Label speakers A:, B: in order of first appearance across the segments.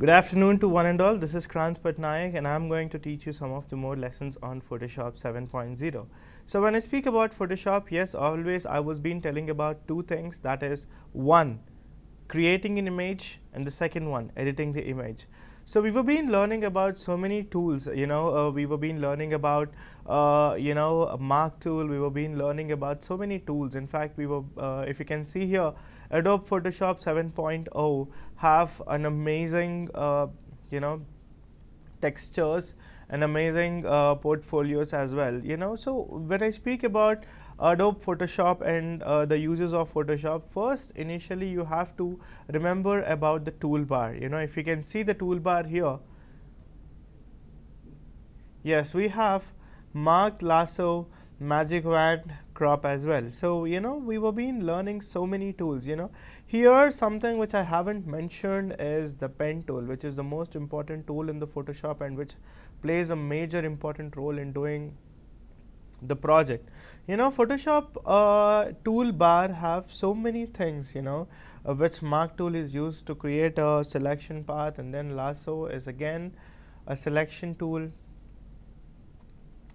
A: Good afternoon to one and all. This is Kranth Patnaik and I'm going to teach you some of the more lessons on Photoshop 7.0. So when I speak about Photoshop, yes, always I was been telling about two things, that is one, creating an image, and the second one, editing the image. So we were been learning about so many tools, we were been learning about, a mark tool, we were been learning about so many tools. In fact, we were, if you can see here, Adobe Photoshop 7.0 have an amazing, textures and amazing portfolios as well. So when I speak about Adobe Photoshop and the uses of Photoshop, first initially you have to remember about the toolbar. If you can see the toolbar here, yes, we have mark, lasso, magic wand, crop as well. So we were been learning so many tools. Here something which I haven't mentioned is the pen tool, which is the most important tool in the Photoshop and which plays a major important role in doing the project. Photoshop toolbar have so many things, which mark tool is used to create a selection path, and then lasso is again a selection tool.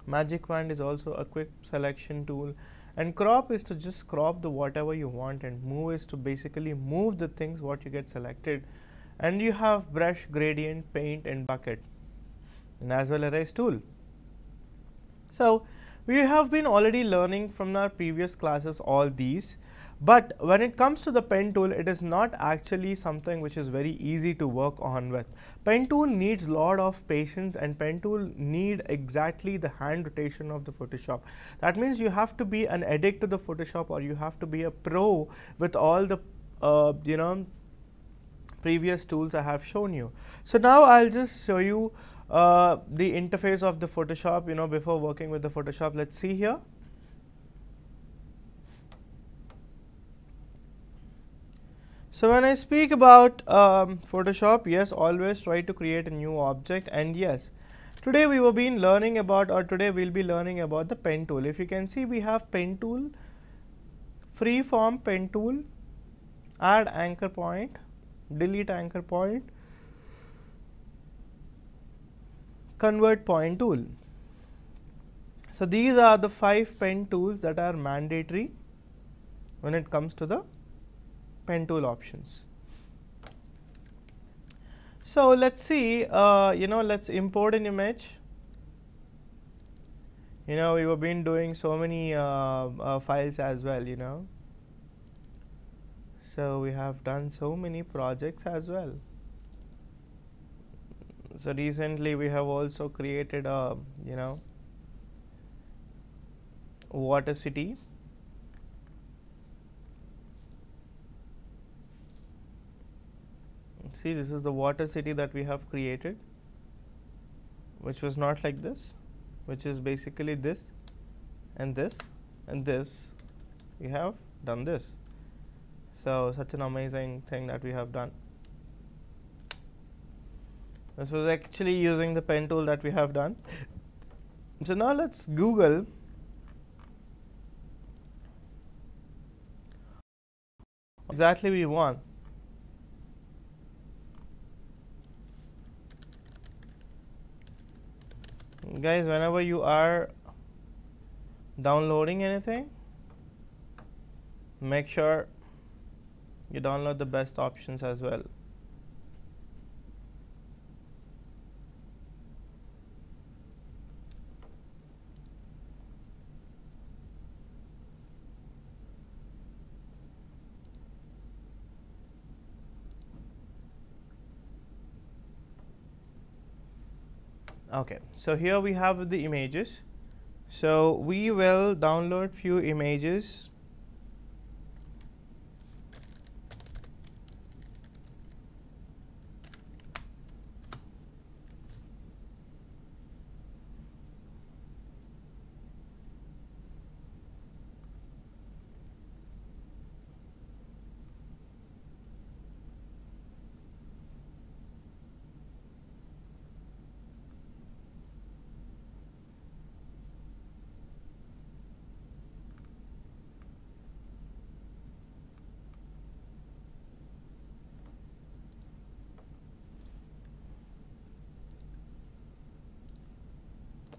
A: Magic wand is also a quick selection tool, and crop is to just crop the whatever you want, and move is to basically move the things what you get selected. And you have brush, gradient, paint, and bucket, and as well erase tool. So we have been already learning from our previous classes all these, but when it comes to the pen tool, it is not actually something which is very easy to work on with. Pen tool needs lot of patience, and pen tool need exactly the hand rotation of the Photoshop. That means you have to be an addict to the Photoshop, or you have to be a pro with all the previous tools I have shown you. So now I'll just show you the interface of the Photoshop, before working with the Photoshop. Let's see here. So when I speak about Photoshop, yes, always try to create a new object, and yes, today we will be learning about, or today we'll be learning about the pen tool. If you can see, we have pen tool, free form pen tool, add anchor point, delete anchor point, convert point tool. So these are the 5 pen tools that are mandatory when it comes to the pen tool options. So let's see, let's import an image. We have been doing so many files as well, So we have done so many projects as well. So recently we have also created a, water city. See, this is the water city that we have created, which was not like this, which is basically this and this and this. We have done this. So such an amazing thing that we have done. This was actually using the pen tool that we have done. So now let's Google exactly we want. Guys, whenever you are downloading anything, make sure you download the best options as well. Okay, so here we have the images. So we will download few images.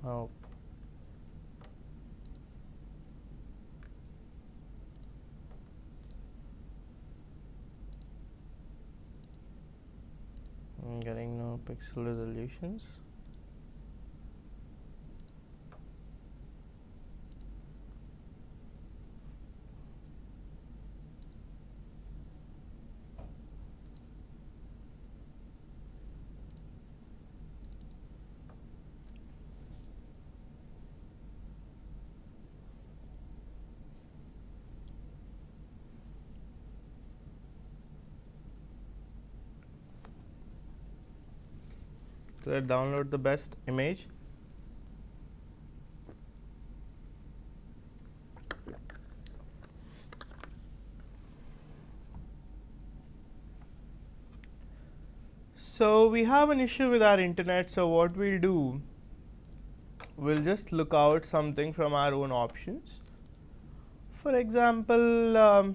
A: Oh. I'm getting no pixel resolutions. So I download the best image. So we have an issue with our internet, so what we'll do, we'll just look out something from our own options. For example,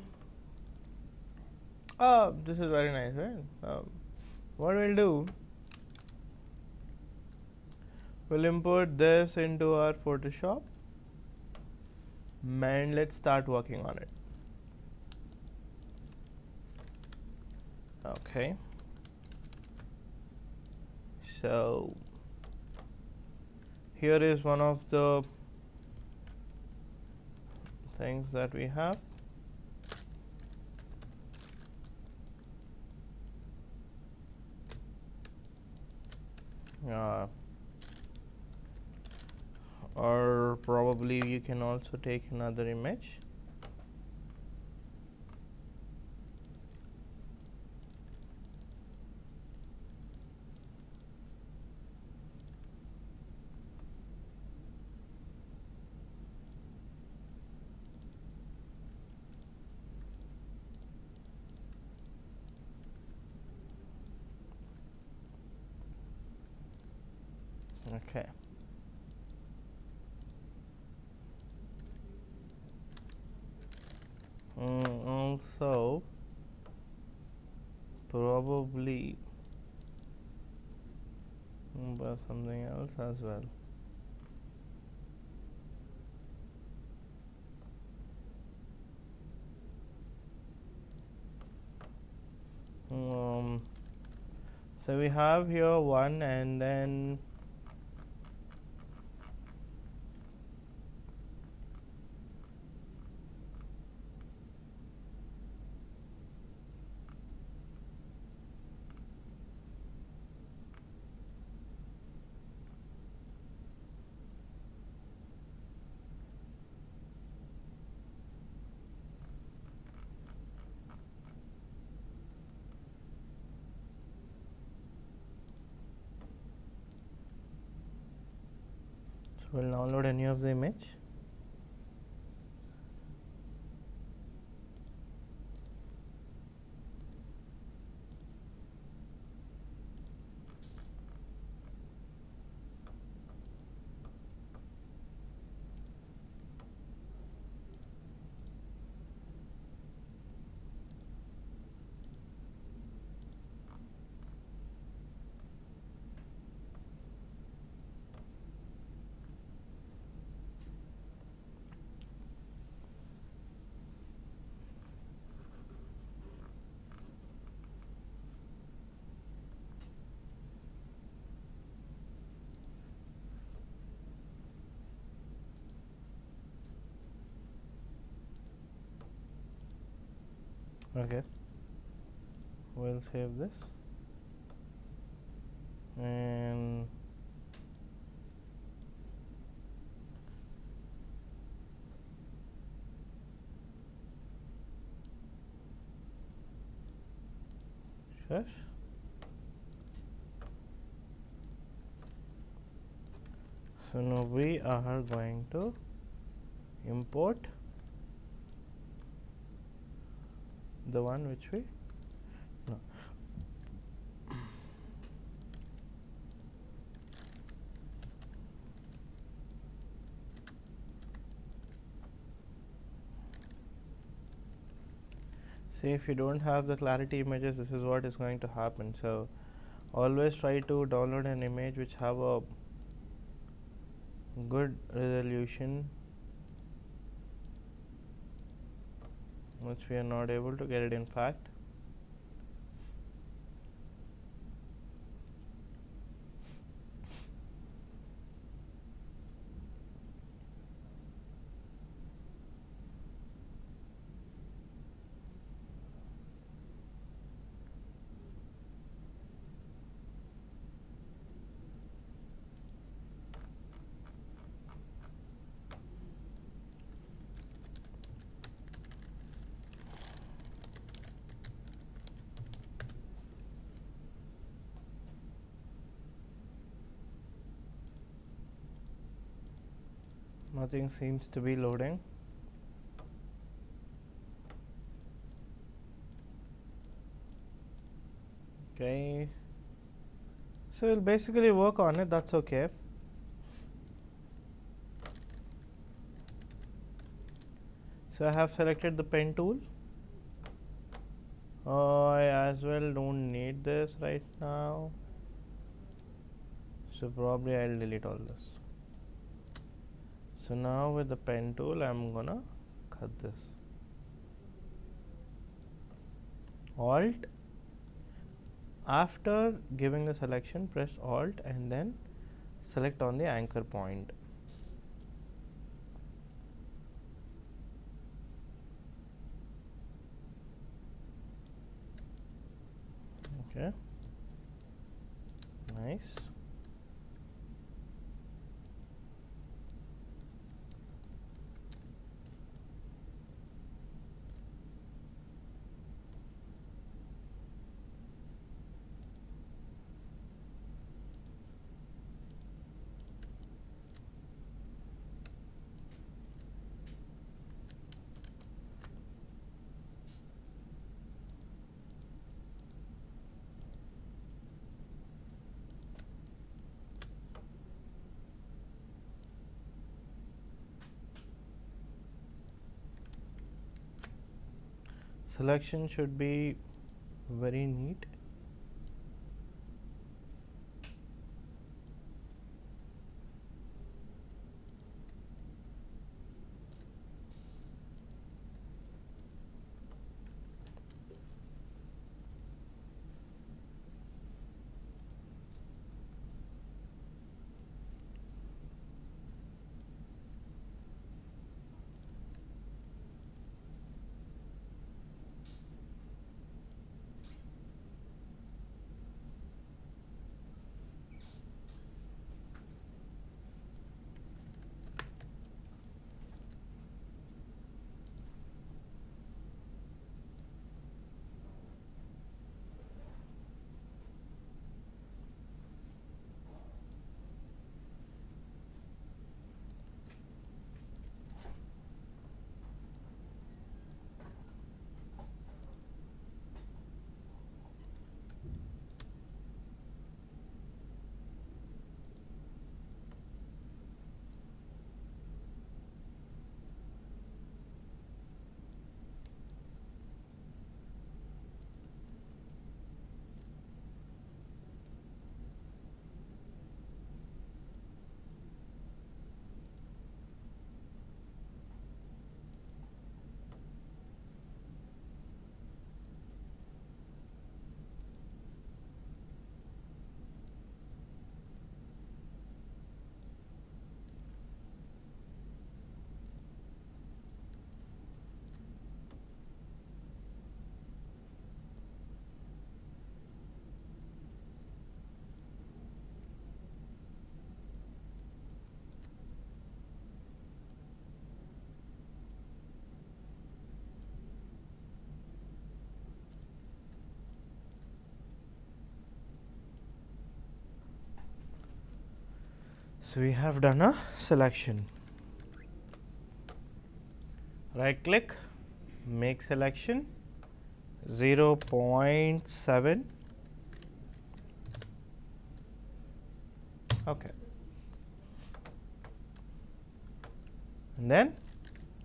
A: this is very nice, right? What we'll do, we'll import this into our Photoshop and let's start working on it. Okay. So here is one of the things that we have. Or probably you can also take another image. Okay. Also probably something else as well. So we have here one, and then we'll download any of the image. Okay, we'll save this and sure. So now we are going to import the one which we no. See, if you don't have the clarity images, this is what is going to happen. So always try to download an image which have a good resolution, which we are not able to get it in fact. Nothing seems to be loading. Okay, so we'll basically work on it, that's okay. So I have selected the pen tool. I as well don't need this right now, so probably I'll delete all this. So now with the pen tool I'm gonna cut this. Alt, after giving the selection press Alt and then select on the anchor point. Okay, nice. Selection should be very neat. So we have done a selection. Right click, make selection 0.7. Okay. And then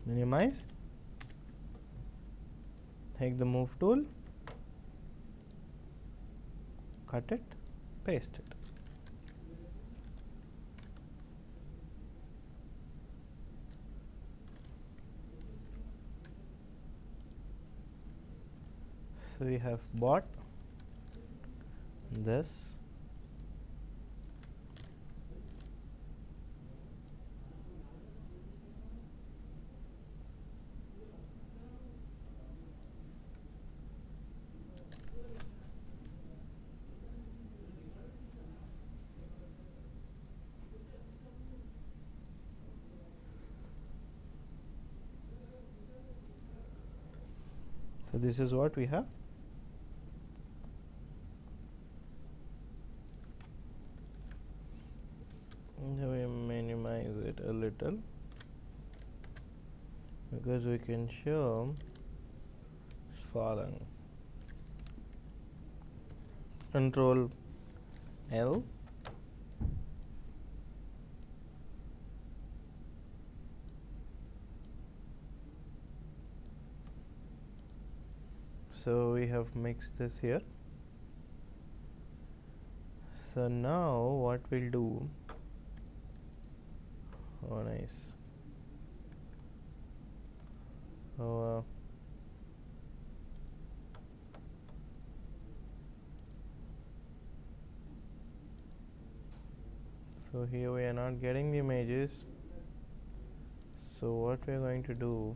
A: minimize, take the move tool, cut it, paste it. So we have bought this. So this is what we have. So we minimize it a little because we can show it's falling. Control L. So we have mixed this here. So now what we'll do, oh nice. So here we are not getting the images. So what we are going to do,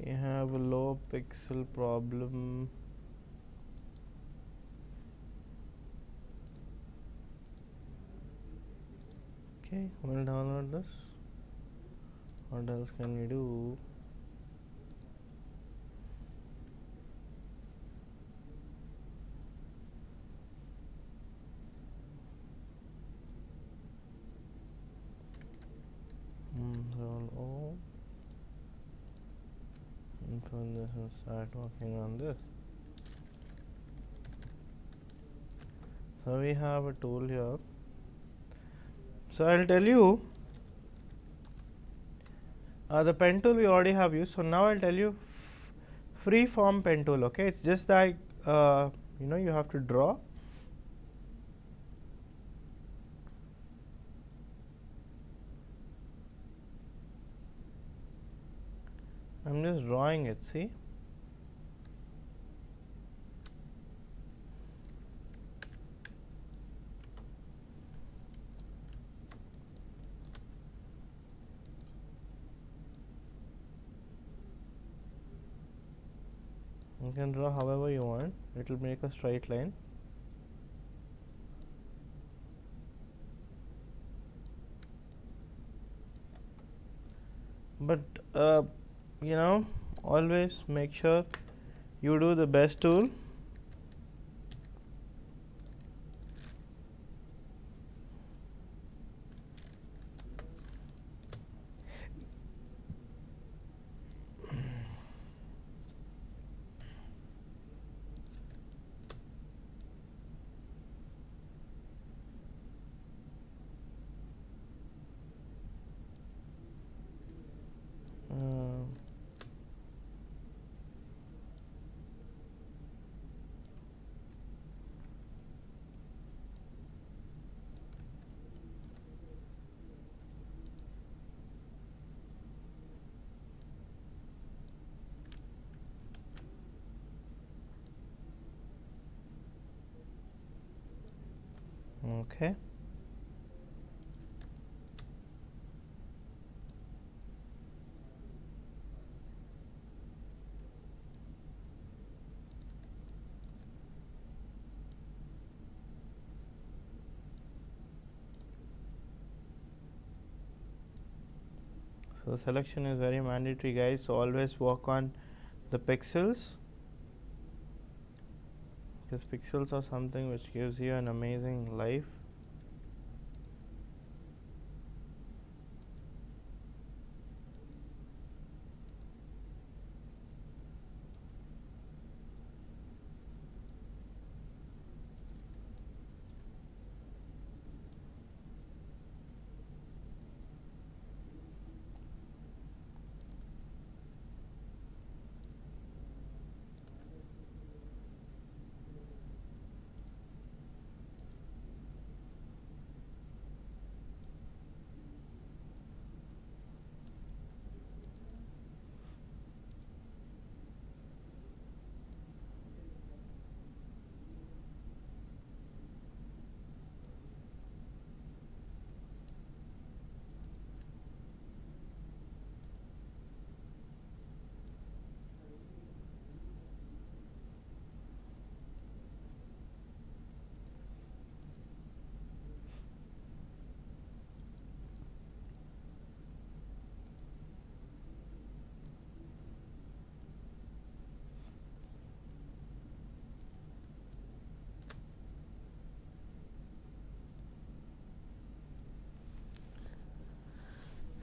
A: we have a low pixel problem. Okay, we'll download this. What else can we do? Open this and start working on this. So we have a tool here. So I'll tell you, the pen tool we already have used. So now I'll tell you free form pen tool. Okay, it's just that you have to draw. I'm just drawing it, see. You can draw however you want, it will make a straight line. But always make sure you do the best tool. Okay. So selection is very mandatory, guys, so always work on the pixels. because pixels are something which gives you an amazing life.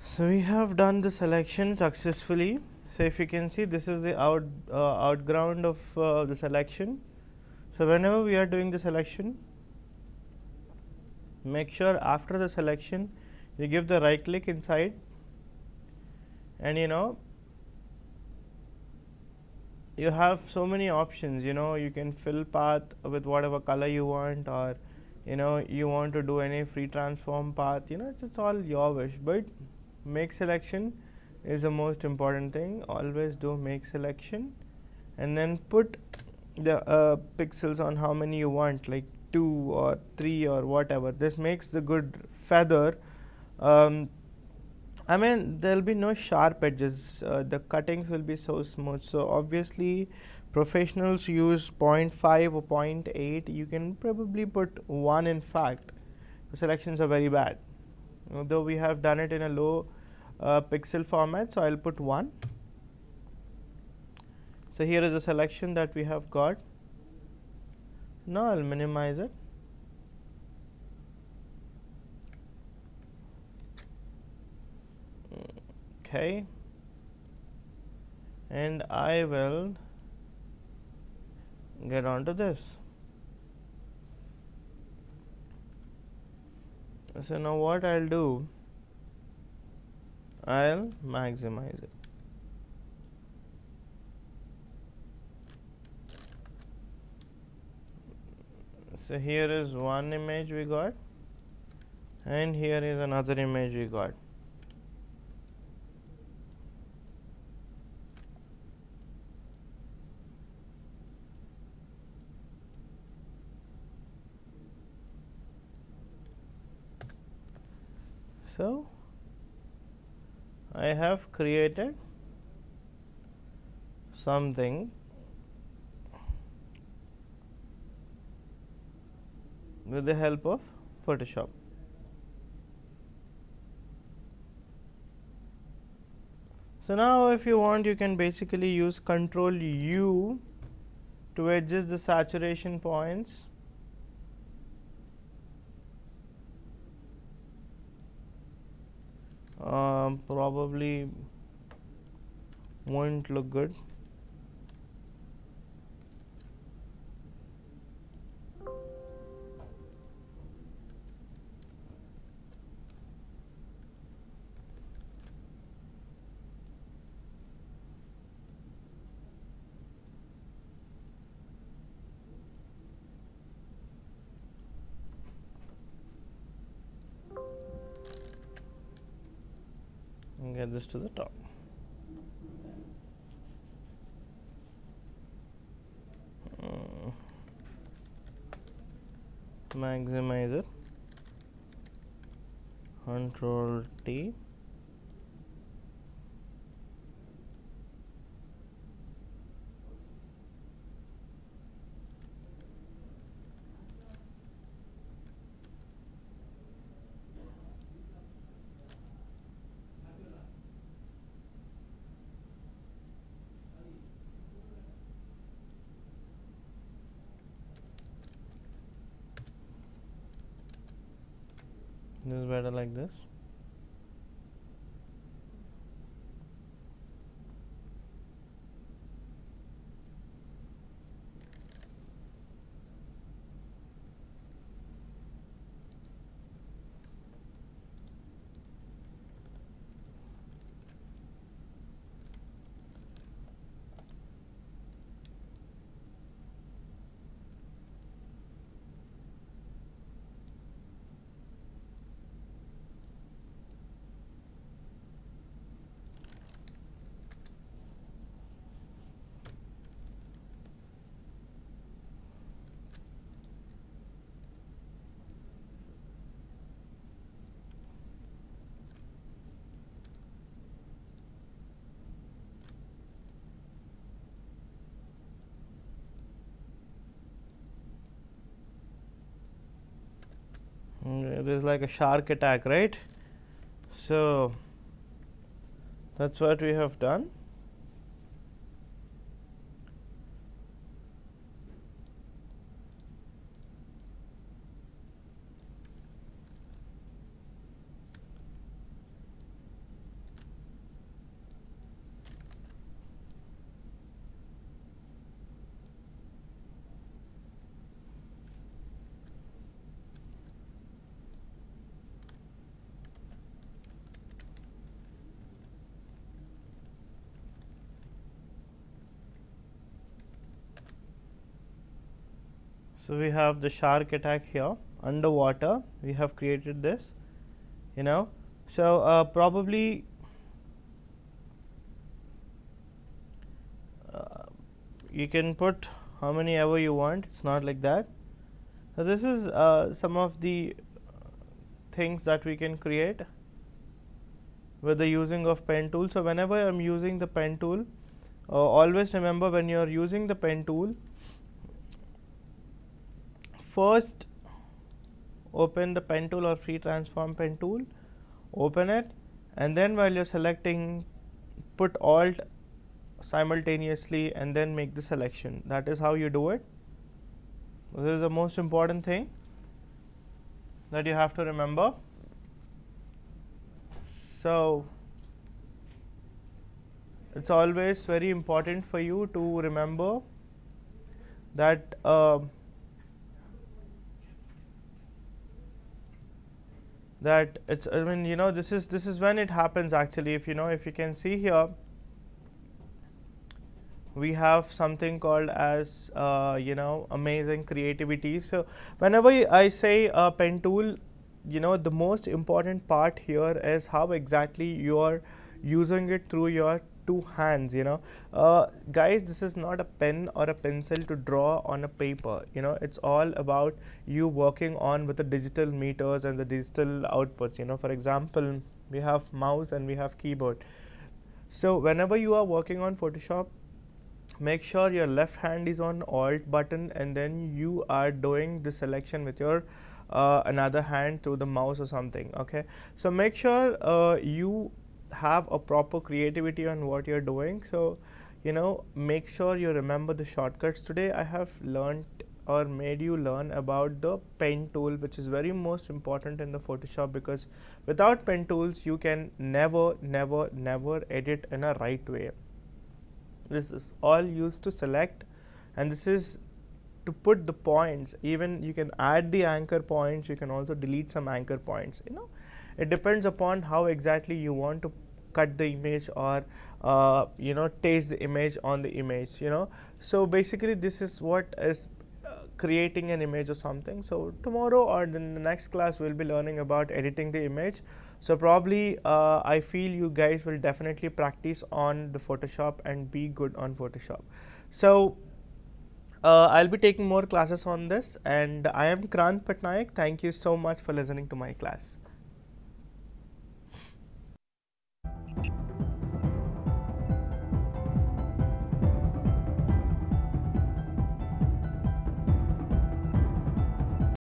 A: So we have done the selection successfully. So if you can see, this is the outground of the selection. So whenever we are doing the selection, make sure after the selection you give the right click inside, and you have so many options. You can fill path with whatever color you want, or you want to do any free transform path. It's all your wish, but make selection is the most important thing. Always do make selection, and then put the pixels on how many you want, like 2 or 3 or whatever. This makes the good feather. I mean, there'll be no sharp edges. The cuttings will be so smooth. So obviously professionals use 0.5 or 0.8. You can probably put 1. In fact, the selections are very bad, though we have done it in a low pixel format, so I'll put 1. So here is a selection that we have got. Now I'll minimize it. Okay, and I will get onto this. So now what I'll do, I'll maximize it. So here is one image we got, and here is another image we got. So I have created something with the help of Photoshop. So now if you want, you can basically use Control U to adjust the saturation points. Probably won't look good. And get this to the top. Maximize it. Control T. This is better like this. It is like a shark attack, right? So that's what we have done. So we have the shark attack here underwater. We have created this, you know. So probably you can put how many ever you want. It's not like that. So this is some of the things that we can create with the using of pen tool. So whenever I'm using the pen tool, always remember when you're using the pen tool, first open the pen tool or free transform pen tool, open it, and then while you're selecting, put Alt simultaneously and then make the selection. That is how you do it. This is the most important thing that you have to remember. So it's always very important for you to remember that that it's, I mean, you know, this is when it happens actually. If you know, if you can see here, we have something called as you know, amazing creativity. So whenever I say pen tool, you know, the most important part here is how exactly you are using it through your two hands, you know. Guys, this is not a pen or a pencil to draw on a paper, you know. It's all about you working on with the digital meters and the digital outputs, you know. For example, we have mouse and we have keyboard. So whenever you are working on Photoshop, make sure your left hand is on Alt button and then you are doing the selection with your another hand through the mouse or something. Okay, so make sure you have a proper creativity on what you're doing. So you know, make sure you remember the shortcuts. Today I have learned or made you learn about the pen tool, which is very most important in the Photoshop, because without pen tools you can never edit in a right way. This is all used to select, and this is to put the points. Even you can add the anchor points, you can also delete some anchor points, you know. It depends upon how exactly you want to cut the image or you know, taste the image on the image, you know. So basically this is what is creating an image or something. So tomorrow or in the next class we'll be learning about editing the image. So probably I feel you guys will definitely practice on the Photoshop and be good on Photoshop. So I'll be taking more classes on this, and I am Kranth Patnaik. Thank you so much for listening to my class.